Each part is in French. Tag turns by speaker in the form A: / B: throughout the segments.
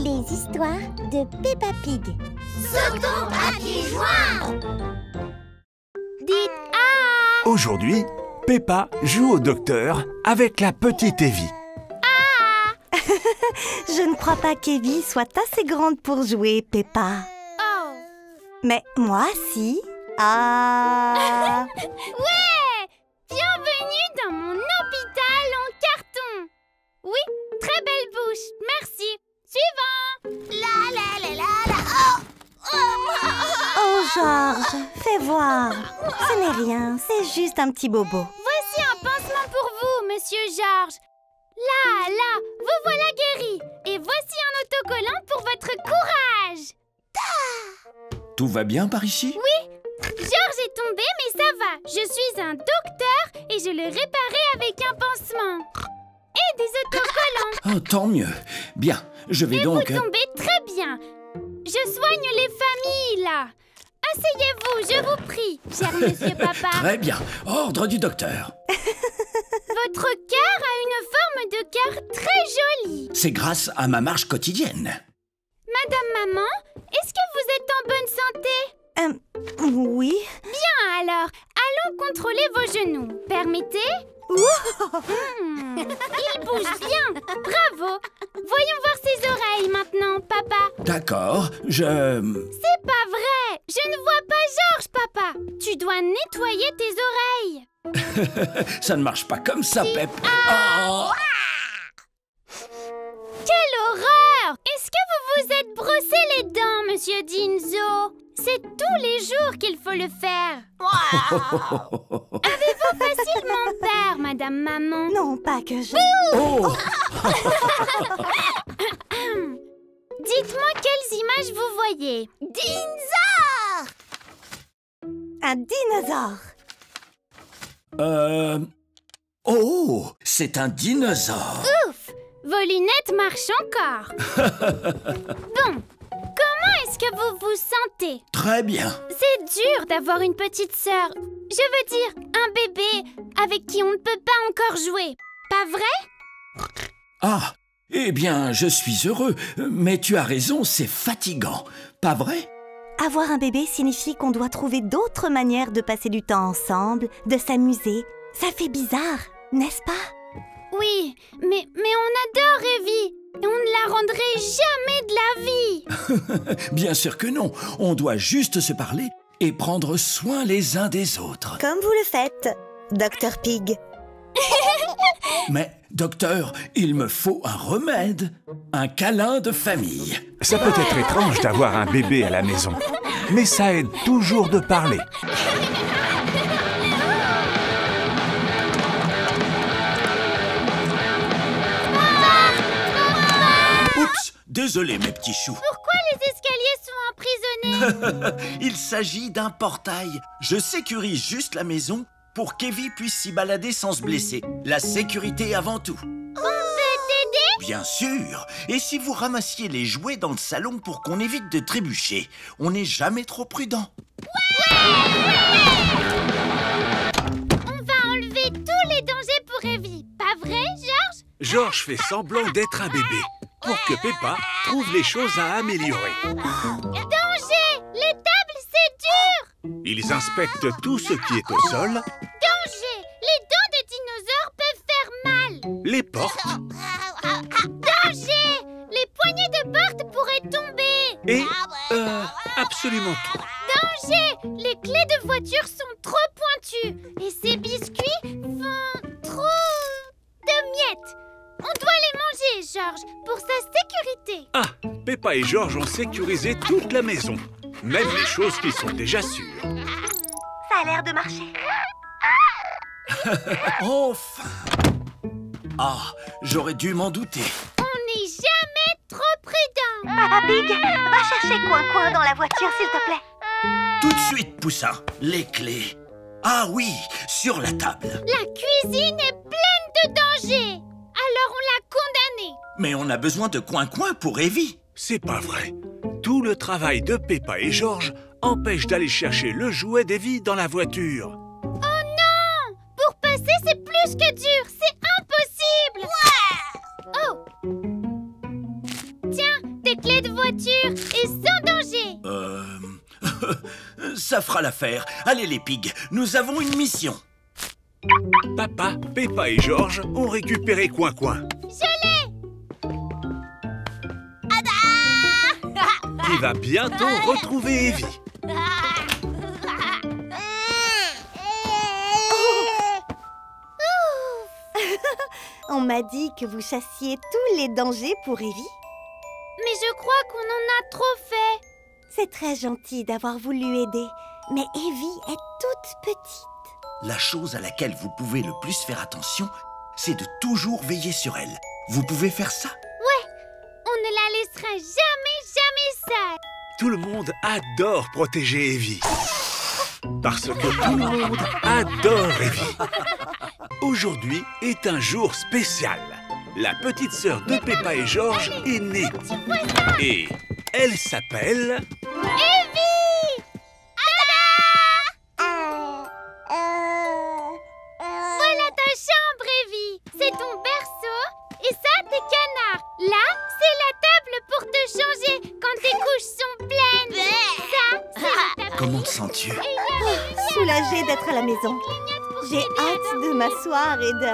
A: Les histoires de Peppa Pig.
B: Sautons à pieds joints.
C: Dites ah!
D: Aujourd'hui, Peppa joue au docteur avec la petite Evie.
C: Ah!
E: Je ne crois pas qu'Evie soit assez grande pour jouer, Peppa.
C: Oh!
E: Mais moi, si. Ah!
C: Ouais! Bienvenue dans mon hôpital en carton. Oui, très belle bouche, merci. Suivant!
B: La la la la la. Oh,
E: Oh, Georges, fais voir. Ce n'est rien, c'est juste un petit bobo.
C: Voici un pansement pour vous, monsieur Georges. Là, vous voilà guéri. Et voici un autocollant pour votre courage.
F: Tout va bien par ici?
C: Oui, Georges est tombé, mais ça va. Je suis un docteur et je l'ai réparé avec un pansement. Et des autocollants.
F: Oh, tant mieux. Bien, je vais donc...
C: Vous tombez très bien. Je soigne les familles, là. Asseyez-vous, je vous prie, cher monsieur papa.
F: Très bien, ordre du docteur.
C: Votre cœur a une forme de cœur très jolie.
F: C'est grâce à ma marche quotidienne.
C: Madame Maman, est-ce que vous êtes en bonne santé?
E: Oui.
C: Bien alors, allons contrôler vos genoux. Permettez? Il bouge bien. Bravo. Voyons voir ses oreilles maintenant, papa.
F: D'accord,
C: C'est pas vrai. Je ne vois pas Georges, papa. Tu dois nettoyer tes oreilles.
F: ça ne marche pas comme ça, Pep. Oh.
C: Quelle horreur! Est-ce que vous vous êtes brossé les dents, monsieur Dinzo? C'est tous les jours qu'il faut le faire. Avez-vous facilement peur, madame maman?
E: Non, pas que je...
F: Oh.
C: Dites-moi quelles images vous voyez.
B: Dinzo!
E: Un dinosaure.
F: Oh, c'est un dinosaure.
C: Ouf! Vos lunettes marchent encore. Bon, comment est-ce que vous vous sentez?
F: Très bien.
C: C'est dur d'avoir une petite sœur. Je veux dire, un bébé avec qui on ne peut pas encore jouer. Pas vrai?
F: Ah, eh bien, je suis heureux. Mais tu as raison, c'est fatigant. Pas vrai?
E: Avoir un bébé signifie qu'on doit trouver d'autres manières de passer du temps ensemble, de s'amuser. Ça fait bizarre, n'est-ce pas?
C: Oui, mais on adore Evie. Et on ne la rendrait jamais de la vie.
F: Bien sûr que non. On doit juste se parler et prendre soin les uns des autres.
E: Comme vous le faites, Dr Pig.
F: Mais, docteur, il me faut un remède. Un câlin de famille.
D: Ça peut être étrange d'avoir un bébé à la maison, mais ça aide toujours de parler.
F: Oups, désolé mes petits choux.
C: Pourquoi les escaliers sont emprisonnés?
F: Il s'agit d'un portail. Je sécurise juste la maison pour qu'Evie puisse s'y balader sans se blesser. La sécurité avant tout.
C: On peut t'aider?
F: Bien sûr. Et si vous ramassiez les jouets dans le salon pour qu'on évite de trébucher? On n'est jamais trop prudent.
C: On va enlever tous les dangers pour Evie. Pas vrai, Georges?
D: Georges fait semblant d'être un bébé pour que Peppa trouve les choses à améliorer.
C: Danger! Les tables, c'est dur!
D: Ils inspectent tout ce qui est au sol,
C: Danger! Les dents des dinosaures peuvent faire mal!
D: les portes
C: Danger! Les poignées de porte pourraient tomber!
D: et absolument tout.
C: Danger! Les clés de voiture sont trop pointues et ces biscuits font trop de miettes. On doit les manger, Georges, pour sa sécurité.
D: Ah, Peppa et Georges ont sécurisé toute la maison, même les choses qui sont déjà sûres.
E: Ça a l'air de marcher.
F: Enfin! Ah, j'aurais dû m'en douter.
C: On n'est jamais trop prudent.
E: Papa Pig, va chercher Coin-Coin dans la voiture, s'il te plaît.
F: Tout de suite, Poussin. Les clés. Ah oui, sur la table.
C: La cuisine est pleine de dangers. Alors on l'a condamnée.
F: Mais on a besoin de Coin-Coin pour Evie.
D: C'est pas vrai. Tout le travail de Peppa et Georges empêche d'aller chercher le jouet d'Evie dans la voiture.
C: Oh non! Pour passer, c'est plus que dur. C'est impossible. Oh! Tiens, des clés de voiture et sans danger.
F: Ça fera l'affaire. Allez les pigs, nous avons une mission.
D: Papa, Peppa et George ont récupéré Coin-Coin.
C: Je l'ai.
D: Il va bientôt retrouver Evie.
E: On m'a dit que vous chassiez tous les dangers pour Evie.
C: Mais je crois qu'on en a trop fait.
E: C'est très gentil d'avoir voulu aider, mais Evie est toute petite.
F: La chose à laquelle vous pouvez le plus faire attention, c'est de toujours veiller sur elle. Vous pouvez faire ça?
C: Ouais, on ne la laissera jamais seule.
D: Tout le monde adore protéger Evie. Parce que tout le monde adore Evie. Aujourd'hui est un jour spécial. La petite sœur de Peppa et George est née. Et elle s'appelle...
C: Evie! Voilà ta chambre, Evie. C'est ton berceau et ça, tes canards. Là, c'est la table pour te changer quand tes couches sont pleines. Ça, c'est le tapis.
F: Comment te sens-tu?
E: Soulagée d'être à la maison. J'ai hâte de m'asseoir et de...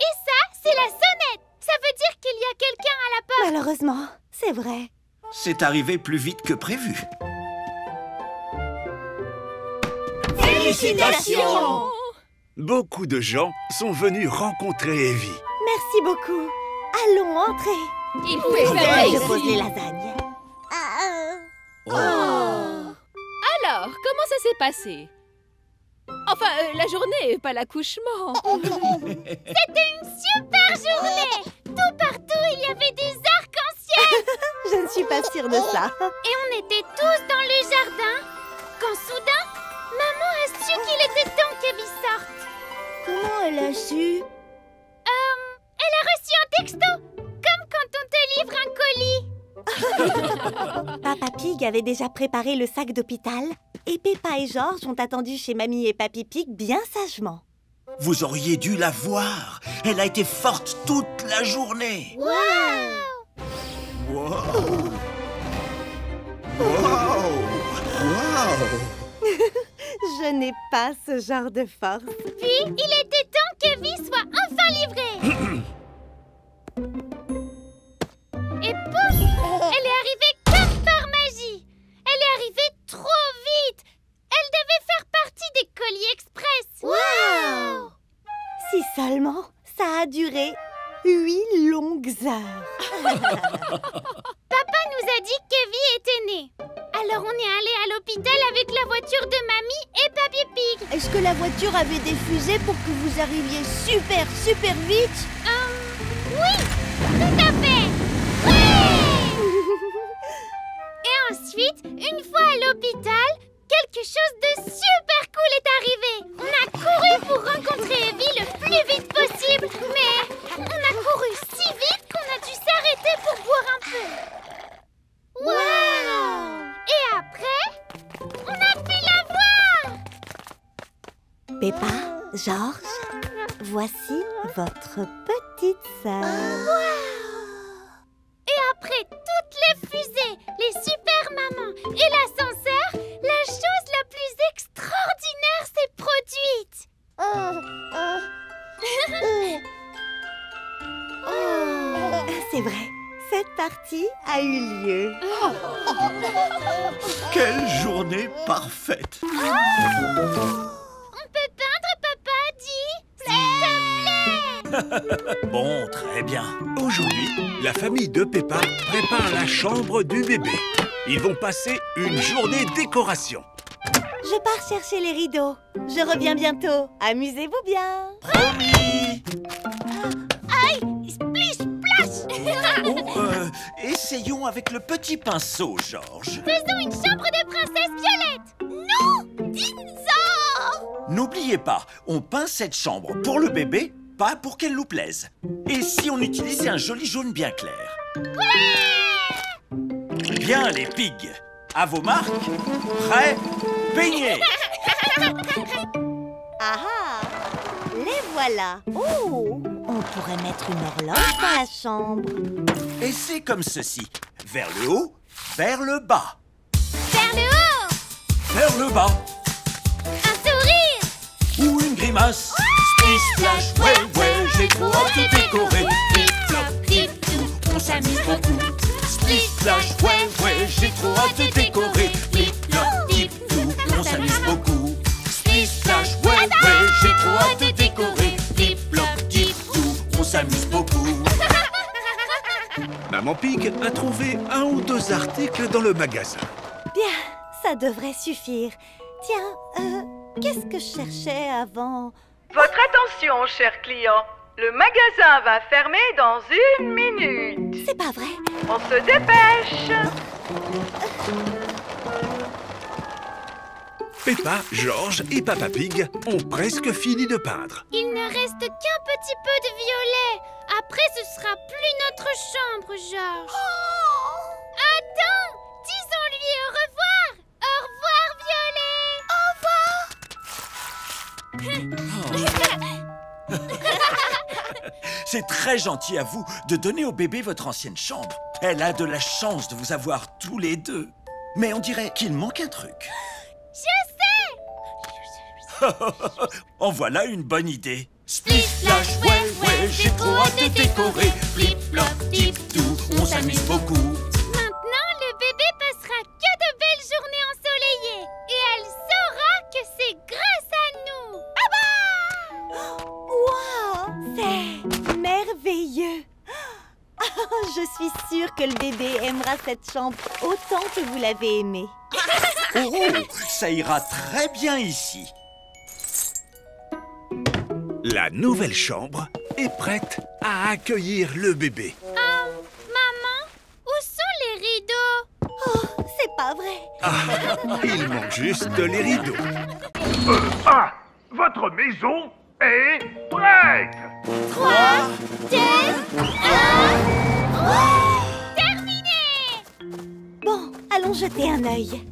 C: Et ça, c'est la sonnette. Ça veut dire qu'il y a quelqu'un à la porte.
E: Malheureusement, c'est vrai.
F: C'est arrivé plus vite que prévu.
E: Félicitations!
D: Beaucoup de gens sont venus rencontrer Evie.
E: Merci beaucoup. Allons entrer.
B: Il
E: Je pose les lasagnes.
B: Alors, comment ça s'est passé? Enfin, la journée, pas l'accouchement.
C: C'était une super journée. Tout partout, il y avait des arcs-en-ciel.
E: Je ne suis pas sûre de ça.
C: Et on était tous dans le jardin. Quand soudain, maman a su qu'il était temps qu'Evie sorte.
E: Comment elle a su?
C: Elle a reçu un texto. Comme quand on te livre un colis.
E: Papa Pig avait déjà préparé le sac d'hôpital et Peppa et George ont attendu chez Mamie et Papy Pig bien sagement.
F: Vous auriez dû la voir. Elle a été forte toute la journée.
C: Waouh!
F: Wow! Wow! Wow!
E: Je n'ai pas ce genre de force.
C: Puis, il était temps qu'Evie soit enfin livrée. Et pouf! Elle est arrivée comme par magie. Elle est arrivée trop vite. Elle devait faire partie des colis express. Waouh!
E: Si seulement ça a duré 8 longues heures.
C: Papa nous a dit qu'Evie était née. Alors on est allé à l'hôpital avec la voiture de Mamie et Papy Pig.
A: Est-ce que la voiture avait des fusées pour que vous arriviez super vite?
C: Oui, tout à fait. Oui! Et ensuite, une fois à l'hôpital, quelque chose de super cool est arrivé. On a couru pour rencontrer Evie le plus vite possible, mais on a couru si vite qu'on a dû s'arrêter pour boire un peu. Waouh! Et après, on a pu la voir.
E: Peppa, George, voici votre petite sœur.
C: Et après toutes les fusées, les super mamans et l'ascenseur, la chose la plus extraordinaire s'est produite.
E: C'est vrai, cette partie a eu lieu.
F: Quelle journée parfaite!
C: On peut peindre, papa dit? S'il te plaît.
F: Bon, très bien.
D: Aujourd'hui, la famille de Peppa prépare la chambre du bébé. Ils vont passer une journée décoration.
E: Je pars chercher les rideaux. Je reviens bientôt. Amusez-vous bien.
F: Promis!
C: Aïe, splish, splash.
F: Essayons avec le petit pinceau, George.
C: Faisons une chambre de princesse Violette. Non, dinosaure.
F: N'oubliez pas, on peint cette chambre pour le bébé, pas pour qu'elle nous plaise. Et si on utilisait un joli jaune bien clair? Bien, les pigs. À vos marques. Prêts? Peignez!
E: Ah ah! Les voilà. Oh! On pourrait mettre une horloge dans la chambre.
F: Et c'est comme ceci. Vers le haut, vers le bas.
C: Vers le haut!
F: Vers le bas.
C: Un sourire!
F: Ou une grimace. Splish, splash, ouais, ouais, j'ai trop hâte de décorer. Flip, flop, dip, tout, on s'amuse beaucoup. Splish, splash, ouais, ouais, j'ai trop hâte de décorer. Flip, flop, dip, tout, on s'amuse beaucoup. Splish, splash, ouais, ouais, j'ai trop hâte de décorer. Flip, flop, dip, tout, on s'amuse beaucoup.
D: Maman Pig a trouvé un ou deux articles dans le magasin.
E: Bien, ça devrait suffire. Tiens, qu'est-ce que je cherchais avant?
G: Votre attention, chers clients. Le magasin va fermer dans 1 minute.
E: C'est pas vrai.
G: On se dépêche.
D: Peppa, George et Papa Pig ont presque fini de peindre.
C: Il ne reste qu'un petit peu de violet. Après, ce sera plus notre chambre, Georges. Attends, disons-lui au revoir. Au revoir, violet.
F: C'est très gentil à vous de donner au bébé votre ancienne chambre. Elle a de la chance de vous avoir tous les deux. Mais on dirait qu'il manque un truc.
C: Je sais.
F: En voilà une bonne idée. Splish, splash, ouais, ouais, j'ai trop hâte de décorer. Flip, flop, dip, tout, on s'amuse beaucoup.
C: Maintenant, le bébé passera que de belles journées ensoleillées. Et elle saura que c'est grâce à nous.
E: Waouh, c'est merveilleux. Je suis sûre que le bébé aimera cette chambre autant que vous l'avez aimée.
F: Oh, ça ira très bien ici.
D: La nouvelle chambre est prête à accueillir le bébé.
C: Maman, où sont les rideaux?
E: Oh, c'est pas vrai.
D: Il manque juste les rideaux.
H: Votre maison est prête.
C: 3, 2, 1... Terminé!
E: Bon, allons jeter un œil.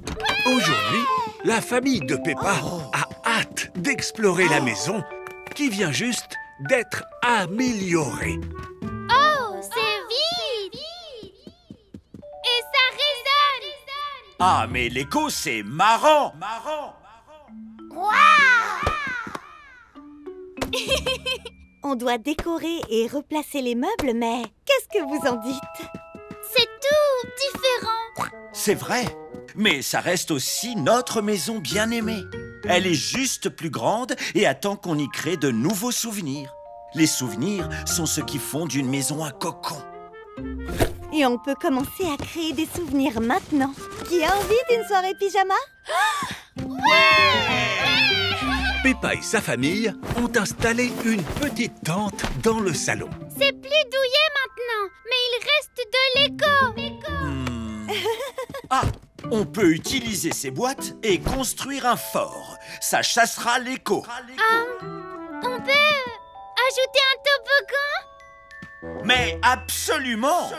D: Aujourd'hui, la famille de Peppa a hâte d'explorer la maison qui vient juste d'être améliorée.
C: Oh, c'est vide! Et ça résonne!
F: Ah, mais l'écho, c'est marrant.
E: On doit décorer et replacer les meubles, mais qu'est-ce que vous en dites?
C: C'est tout différent.
F: C'est vrai, mais ça reste aussi notre maison bien-aimée. Elle est juste plus grande et attend qu'on y crée de nouveaux souvenirs. Les souvenirs sont ce qui font d'une maison un cocon.
E: Et on peut commencer à créer des souvenirs maintenant. Qui a envie d'une soirée pyjama?
D: Peppa et sa famille ont installé une petite tente dans le salon.
C: C'est plus douillet maintenant, mais il reste de l'écho.
F: Ah, on peut utiliser ces boîtes et construire un fort. Ça chassera l'écho.
C: On peut ajouter un toboggan?
F: Mais absolument.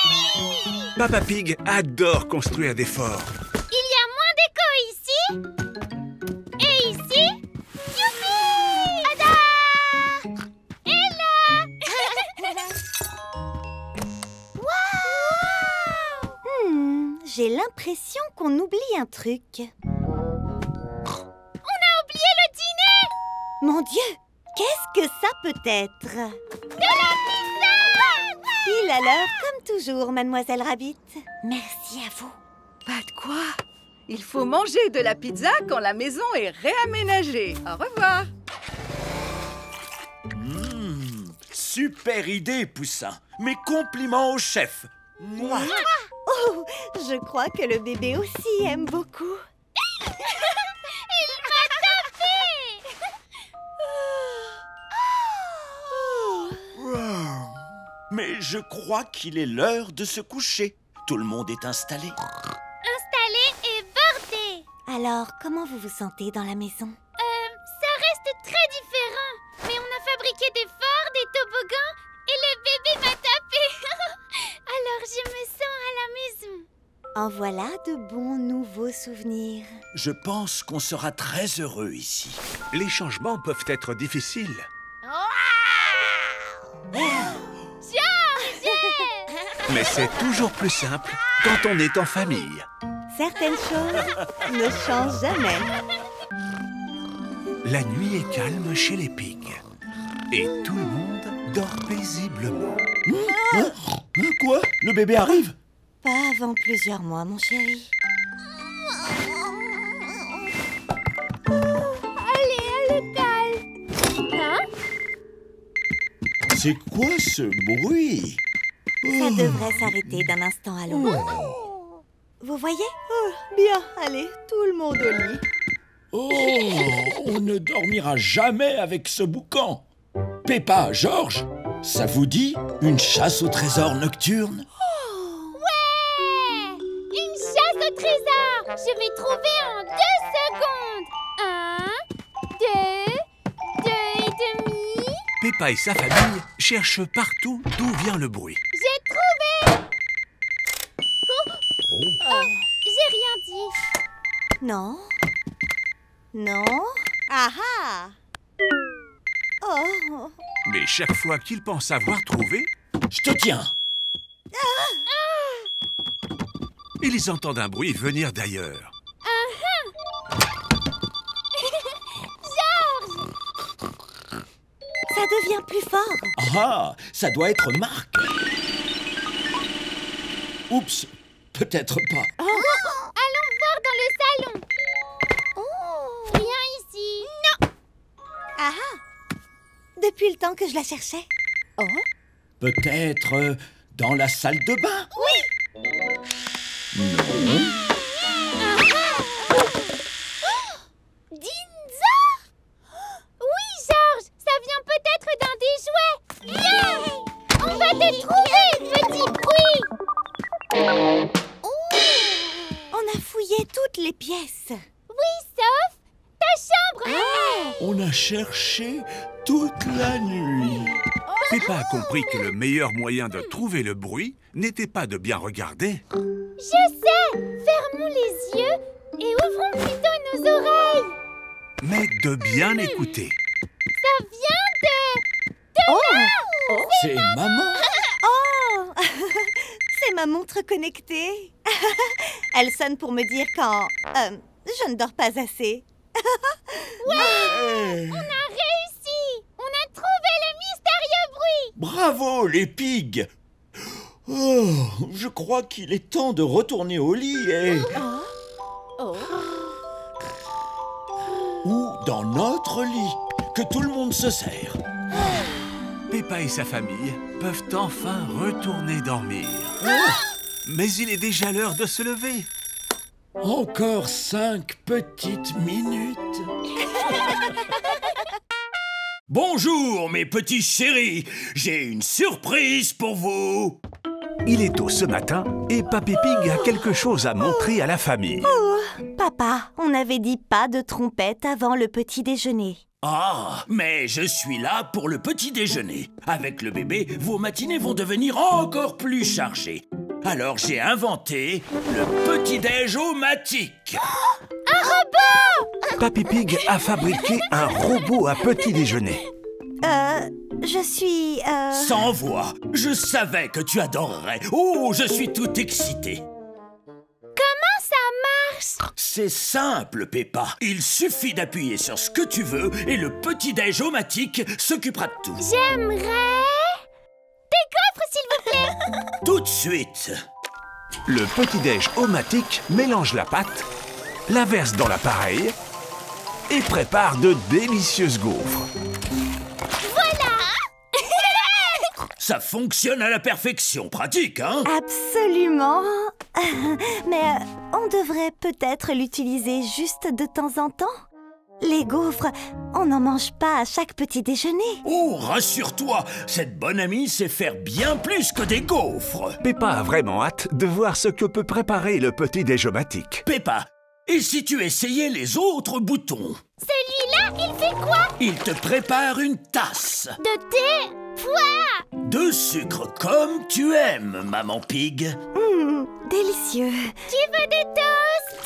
C: Oui!
D: Papa Pig adore construire des forts.
C: Il y a moins d'écho ici. Et ici. Youpi! Ada! Et là!
E: J'ai l'impression qu'on oublie un truc.
C: On a oublié le dîner!
E: Mon Dieu, qu'est-ce que ça peut être?
C: De la pizza!
E: Pile à l'heure, comme toujours, Mademoiselle Rabbit. Merci à vous.
G: Pas de quoi. Il faut manger de la pizza quand la maison est réaménagée. Au revoir.
F: Super idée, Poussin. Mes compliments au chef. Mouah.
E: Oh, je crois que le bébé aussi aime beaucoup.
C: Il m'a tapé!
F: Mais je crois qu'il est l'heure de se coucher. Tout le monde est installé.
C: Installé et bordé.
E: Alors, comment vous vous sentez dans la maison?
C: Ça reste très différent. Mais on a fabriqué des forts, des toboggans et le bébé m'a tapé. Alors je me sens à la maison.
E: En voilà de bons nouveaux souvenirs.
F: Je pense qu'on sera très heureux ici.
D: Les changements peuvent être difficiles. Mais c'est toujours plus simple quand on est en famille.
E: Certaines choses ne changent jamais.
D: La nuit est calme chez les pigs. Et tout le monde dort paisiblement.
F: Quoi? Le bébé arrive?
E: Pas avant plusieurs mois, mon chéri.
C: Allez, à l'hôpital. Hein?
F: C'est quoi ce bruit?
E: Ça devrait s'arrêter d'un instant à l'autre. Vous voyez? Bien, allez, tout le monde au lit.
F: Oh, on ne dormira jamais avec ce boucan. Peppa, George, ça vous dit une chasse au trésor nocturne?
C: Ouais! Une chasse au trésor! Je vais trouver en 2 secondes. 1, 2, 2 et demi.
D: Peppa et sa famille cherchent partout d'où vient le bruit.
C: J'ai trouvé! Oh, j'ai rien dit.
E: Non. Non. Ah ah! Oh!
D: Mais chaque fois qu'ils pensent avoir trouvé,
F: Je te tiens.
D: ils entendent un bruit venir d'ailleurs.
E: Ça devient plus fort.
F: Ah, ça doit être Marc. Oups, peut-être pas.
C: Allons voir dans le salon. Rien ici. Non.
E: Ah ah! Depuis le temps que je la cherchais. Oh!
F: Peut-être dans la salle de bain? Non.
C: Dinza! Oui, Georges, ça vient peut-être d'un des jouets. Viens! On va te trouver, petit bruit.
E: On a fouillé toutes les pièces.
C: Oui, sauf ta chambre.
F: On a cherché toute la nuit.
D: Peppa a compris que le meilleur moyen de trouver le bruit n'était pas de bien regarder,
C: Je sais. Fermons les yeux et ouvrons plutôt nos oreilles.
D: mais de bien écouter.
C: Ça vient de...
F: C'est maman.
E: Oh! C'est ma montre connectée. Elle sonne pour me dire quand je ne dors pas assez.
C: On a réussi. On a trouvé le mystérieux bruit.
F: Bravo, les pigs. Oh, je crois qu'il est temps de retourner au lit et... Ou dans notre lit, que tout le monde se sert.
D: Peppa et sa famille peuvent enfin retourner dormir. Mais il est déjà l'heure de se lever.
F: Encore 5 petites minutes. Bonjour, mes petits chéris. J'ai une surprise pour vous.
D: Il est tôt ce matin et Papy Pig a quelque chose à montrer à la famille.
E: Papa, on avait dit pas de trompette avant le petit déjeuner.
F: Ah, mais je suis là pour le petit déjeuner. Avec le bébé, vos matinées vont devenir encore plus chargées. Alors j'ai inventé le petit-déj-o-matique.
D: Papy Pig a fabriqué un robot à petit déjeuner.
E: Je suis...
F: Sans voix, je savais que tu adorerais. Oh, je suis tout excité.
C: Comment ça marche?
F: C'est simple, Peppa. Il suffit d'appuyer sur ce que tu veux et le petit-déj-o-matique s'occupera de tout.
C: J'aimerais... des gaufres, s'il vous plaît.
F: Tout de suite.
D: Le petit-déj omatique mélange la pâte, la verse dans l'appareil et prépare de délicieuses gaufres.
F: Ça fonctionne à la perfection, pratique, hein?
E: Absolument. Mais on devrait peut-être l'utiliser juste de temps en temps. Les gaufres, on n'en mange pas à chaque petit déjeuner.
F: Oh, rassure-toi, cette bonne amie sait faire bien plus que des gaufres.
D: Peppa a vraiment hâte de voir ce que peut préparer le petit-déj omatique.
F: Peppa, et si tu essayais les autres boutons?
C: Celui-là, il fait quoi?
F: Il te prépare une tasse.
C: De thé?
F: De sucre comme tu aimes, maman pig.
E: Délicieux.
C: Qui veut des toasts?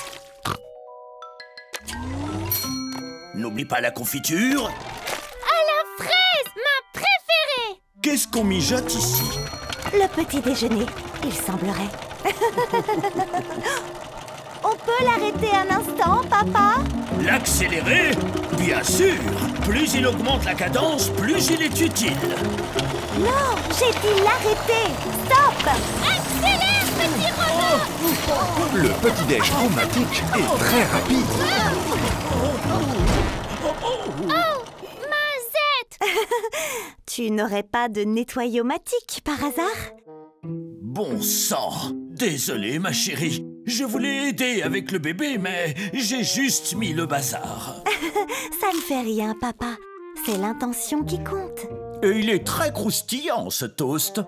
F: N'oublie pas la confiture.
C: À la fraise, ma préférée.
F: Qu'est-ce qu'on mijote ici?
E: Le petit déjeuner, il semblerait. On peut l'arrêter un instant, papa?
F: L'accélérer? Bien sûr. Plus il augmente la cadence, plus il est utile.
E: Non, j'ai dit l'arrêter. Stop!
C: Accélère, petit robot.
D: Le petit-déj chromatique est très rapide.
C: Oh, Mazette.
E: Tu n'aurais pas de nettoyomatique par hasard?
F: Bon sang. Désolé, ma chérie. Je voulais aider avec le bébé, mais j'ai juste mis le bazar.
E: Ça ne fait rien, papa. C'est l'intention qui compte.
F: Et il est très croustillant, ce toast.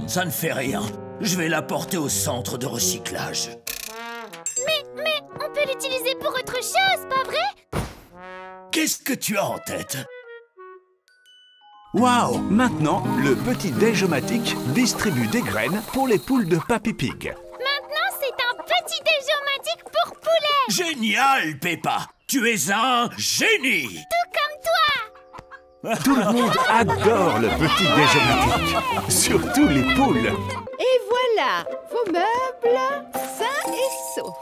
F: Ça ne fait rien. Je vais l'apporter au centre de recyclage.
C: Mais on peut l'utiliser pour autre chose, pas vrai?
F: Qu'est-ce que tu as en tête?
D: Waouh! Maintenant, le petit-déj-omatique distribue des graines pour les poules de Papy Pig.
C: Maintenant, c'est un petit déjeumatique pour poulet.
F: Génial, Peppa! Tu es un génie!
C: Tout comme toi.
D: Tout le monde adore le petit-déj-omatique, surtout les poules.
B: Et voilà, vos meubles sains et saufs.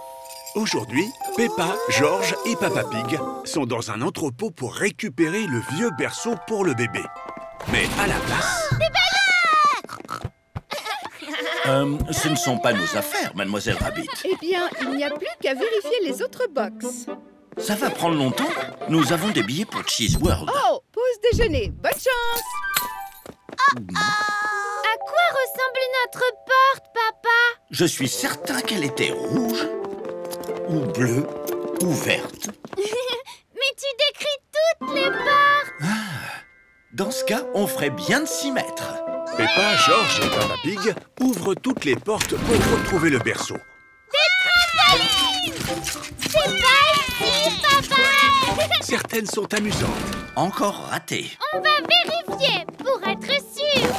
D: Aujourd'hui, Peppa, George et Papa Pig sont dans un entrepôt pour récupérer le vieux berceau pour le bébé. Mais à la place...
F: Ce ne sont pas nos affaires, Mademoiselle Rabbit.
B: Eh bien, il n'y a plus qu'à vérifier les autres box.
F: Ça va prendre longtemps. Nous avons des billets pour Cheese World.
B: Oh, pause déjeuner. Bonne chance.
C: À quoi ressemble notre porte, papa?
F: Je suis certain qu'elle était rouge, ou bleue, ou verte.
C: Mais tu décris toutes les portes.
F: Dans ce cas, on ferait bien de s'y mettre.
D: Peppa, George et Papa Pig ouvrent toutes les portes pour retrouver le berceau.
C: C'est pas ici, papa.
D: Certaines sont amusantes.
F: Encore raté.
C: On va vérifier pour être sûr.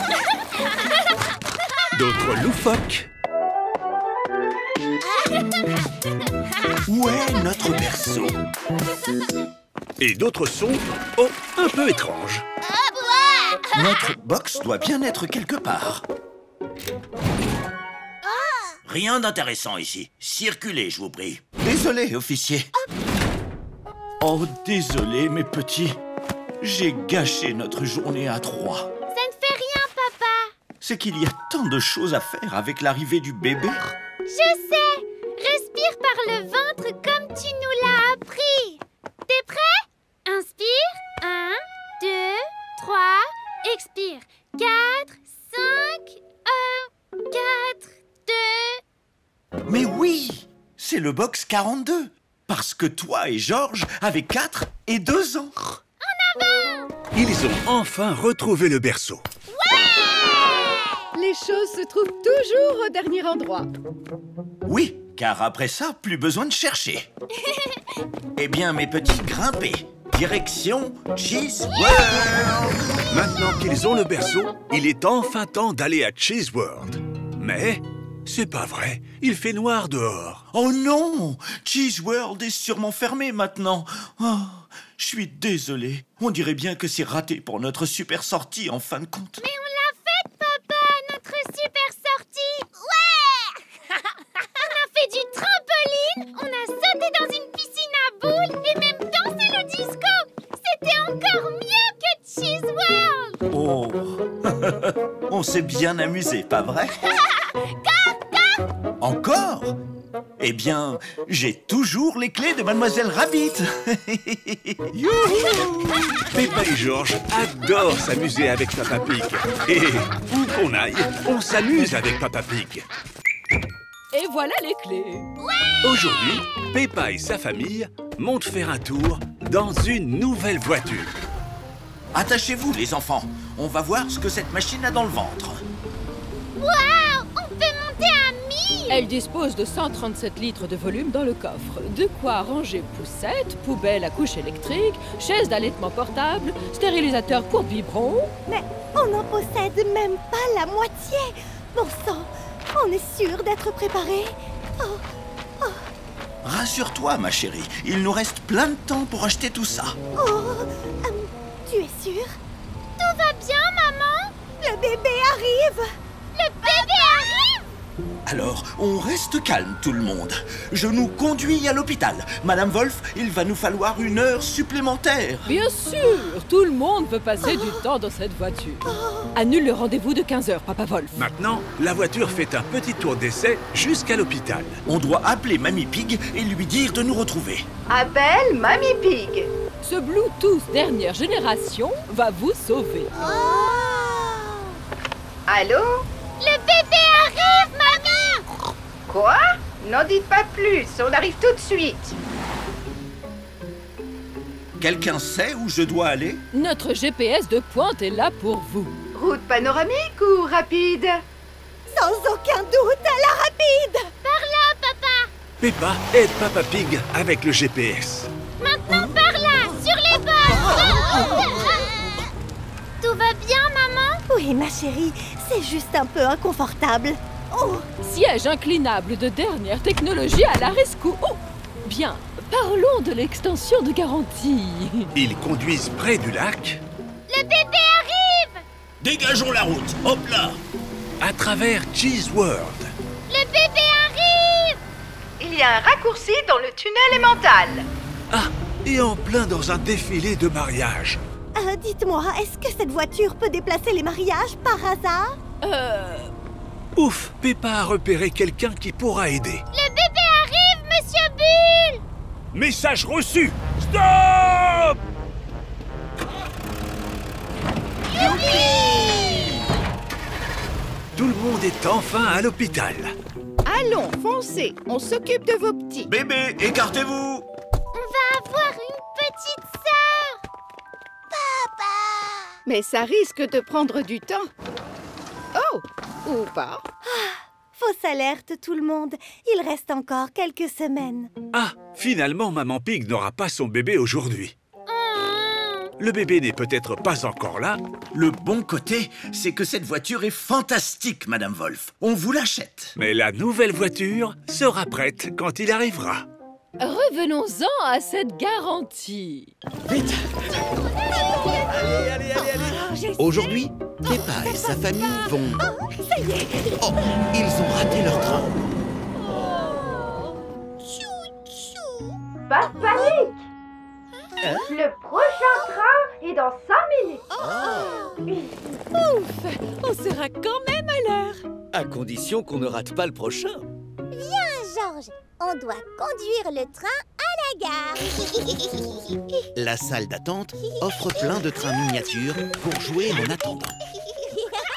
D: D'autres loufoques.
F: Où est notre berceau?
D: Et d'autres sont, oh, un peu étranges.
F: Notre box doit bien être quelque part. Rien d'intéressant ici. Circulez, je vous prie. Désolé, officier. Oh, désolé, mes petits. J'ai gâché notre journée à 3.
C: Ça ne fait rien, papa.
F: C'est qu'il y a tant de choses à faire avec l'arrivée du bébé.
C: Je sais. Respire par le ventre comme tu nous l'as appris. T'es prêt? Inspire. 1, 2, 3. Expire. 4, 5, 4, 2...
F: Mais oui, c'est le box 42. Parce que toi et George avez 4 et 2 ans.
C: En avant!
D: Ils ont enfin retrouvé le berceau.
B: Les choses se trouvent toujours au dernier endroit.
F: Oui, car après ça, plus besoin de chercher. Eh bien, mes petits, grimpez. Direction Cheese World.
D: Maintenant qu'ils ont le berceau, il est enfin temps d'aller à Cheese World. Mais c'est pas vrai, il fait noir dehors.
F: Oh non! Cheese World est sûrement fermé maintenant. Oh, je suis désolé. On dirait bien que c'est raté pour notre super sortie en fin de compte.
C: Mais on l'a faite, papa, notre super sortie. Ouais! On a fait du trampoline, on a sauté dans une piscine à boules et même dansé le disco. C'était encore mieux que Cheese World.
F: Oh! On s'est bien amusé, pas vrai? Encore? Eh bien, j'ai toujours les clés de Mademoiselle Rabbit.
D: Youhou! Peppa et George adorent s'amuser avec Papa Pig. Et où qu'on aille, on s'amuse avec Papa Pig.
B: Et voilà les clés.
D: Aujourd'hui, Peppa et sa famille montent faire un tour dans une nouvelle voiture.
F: Attachez-vous, les enfants. On va voir ce que cette machine a dans le ventre.
C: Waouh! On peut monter à 1000!
B: Elle dispose de 137 litres de volume dans le coffre. De quoi ranger poussette, poubelle à couche électrique, chaise d'allaitement portable, stérilisateur pour biberon.
E: Mais on n'en possède même pas la moitié. Bon sang, on est sûr d'être préparé.
F: Rassure-toi, ma chérie, il nous reste plein de temps pour acheter tout ça.
E: Tu es sûre?
C: Tout va bien, maman?
E: Le bébé arrive!
C: Le bébé arrive?
F: Alors, on reste calme, tout le monde. Je nous conduis à l'hôpital. Madame Wolf, il va nous falloir 1 heure supplémentaire.
B: Bien sûr, tout le monde veut passer du temps dans cette voiture. Annule le rendez-vous de 15h, Papa Wolf.
D: Maintenant, la voiture fait un petit tour d'essai jusqu'à l'hôpital.
F: On doit appeler Mamie Pig et lui dire de nous retrouver.
G: Appelle Mamie Pig.
B: Ce Bluetooth dernière génération va vous sauver.
G: Allô?
C: Le bébé arrive, maman!
G: Quoi? N'en dites pas plus, on arrive tout de suite.
F: Quelqu'un sait où je dois aller?
B: Notre GPS de pointe est là pour vous.
G: Route panoramique ou rapide?
E: Sans aucun doute, à la rapide!
C: Par là, papa!
D: Peppa aide Papa Pig avec le GPS.
C: Maintenant, par là, sur les bords! Tout va bien, maman?
E: Oui, ma chérie, c'est juste un peu inconfortable. Oh,
B: Siège inclinable de dernière technologie à la rescousse. Oh, bien, parlons de l'extension de garantie.
D: Ils conduisent près du lac,
C: Le bébé arrive!
F: Dégageons la route, hop là!
D: à travers Cheese World.
C: Le bébé arrive!
G: Il y a un raccourci dans le tunnel émental.
D: Ah, et en plein dans un défilé de mariage.
E: dites-moi, est-ce que cette voiture peut déplacer les mariages par hasard?
D: Ouf, Peppa a repéré quelqu'un qui pourra aider.
C: Le bébé arrive, Monsieur Bull!
D: Message reçu! Stop! Tout le monde est enfin à l'hôpital.
G: Allons, foncez, on s'occupe de vos petits.
F: Bébé, écartez-vous!
C: On va avoir une petite sœur!
G: Mais ça risque de prendre du temps. Oh, ou pas.
E: Fausse alerte, tout le monde. Il reste encore quelques semaines.
D: Ah, finalement, Maman Pig n'aura pas son bébé aujourd'hui. Le bébé n'est peut-être pas encore là.
F: Le bon côté, c'est que cette voiture est fantastique, Madame Wolf. On vous l'achète.
D: Mais la nouvelle voiture sera prête quand il arrivera.
B: Revenons-en à cette garantie.
I: Vite! Aujourd'hui, Peppa et sa famille vont... Oh, ils ont raté leur train.
J: Pas de panique! Le prochain train est dans 5 minutes.
B: Ouf, on sera quand même à l'heure.
I: À condition qu'on ne rate pas le prochain.
C: Georges, on doit conduire le train à la gare.
I: La salle d'attente offre plein de trains miniatures pour jouer en attendant.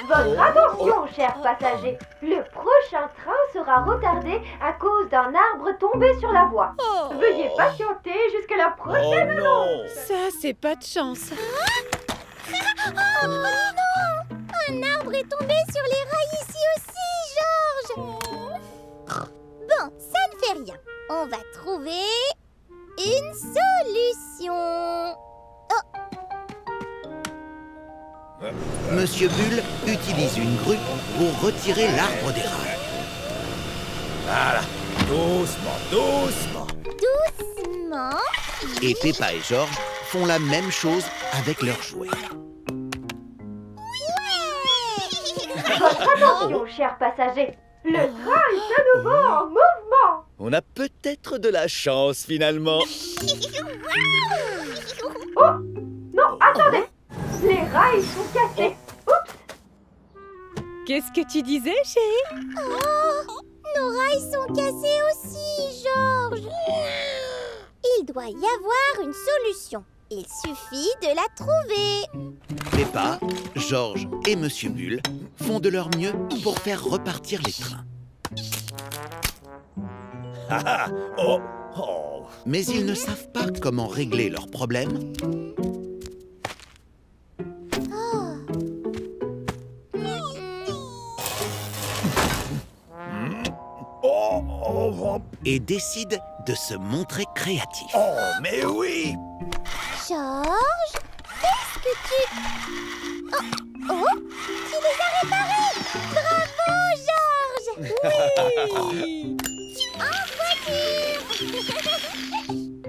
J: Votre attention, chers passagers. Le prochain train sera retardé à cause d'un arbre tombé sur la voie. Veuillez patienter jusqu'à la prochaine annonce.
B: Ça, c'est pas de chance.
C: Oh non! Un arbre est tombé sur les rails ici aussi, Georges. Bon, ça ne fait rien. On va trouver une solution.
I: Monsieur Bull utilise une grue pour retirer l'arbre des rails. Voilà, doucement.
C: Doucement.
I: Et Peppa et Georges font la même chose avec leurs jouets.
J: Votre attention, chers passagers. Le train est à nouveau en mouvement.
I: On a peut-être de la chance finalement.
J: Oh! Non, attendez! Les rails sont cassés. Oups!
B: Qu'est-ce que tu disais, chérie?
C: Oh, nos rails sont cassés aussi, Georges. Il doit y avoir une solution. Il suffit de la trouver.
I: Peppa, Georges et Monsieur Bull font de leur mieux pour faire repartir les trains. Mais ils ne savent pas comment régler leurs problèmes. et décident de se montrer créatifs.
F: Oh, mais oui!
C: Georges, qu'est-ce que tu... Oh, tu les as réparés! Bravo, Georges!
B: Oui.
C: En voiture!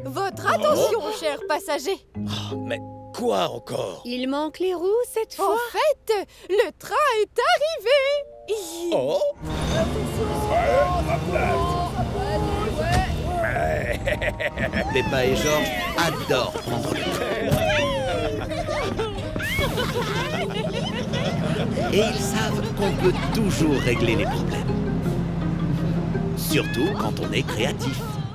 K: Votre attention, chers passagers.
F: Oh, mais quoi encore?
K: Il manque les roues cette fois. En fait, le train est arrivé.
F: Oh!
I: Peppa et Georges adorent prendre le train. Et ils savent qu'on peut toujours régler les problèmes. Surtout quand on est créatif.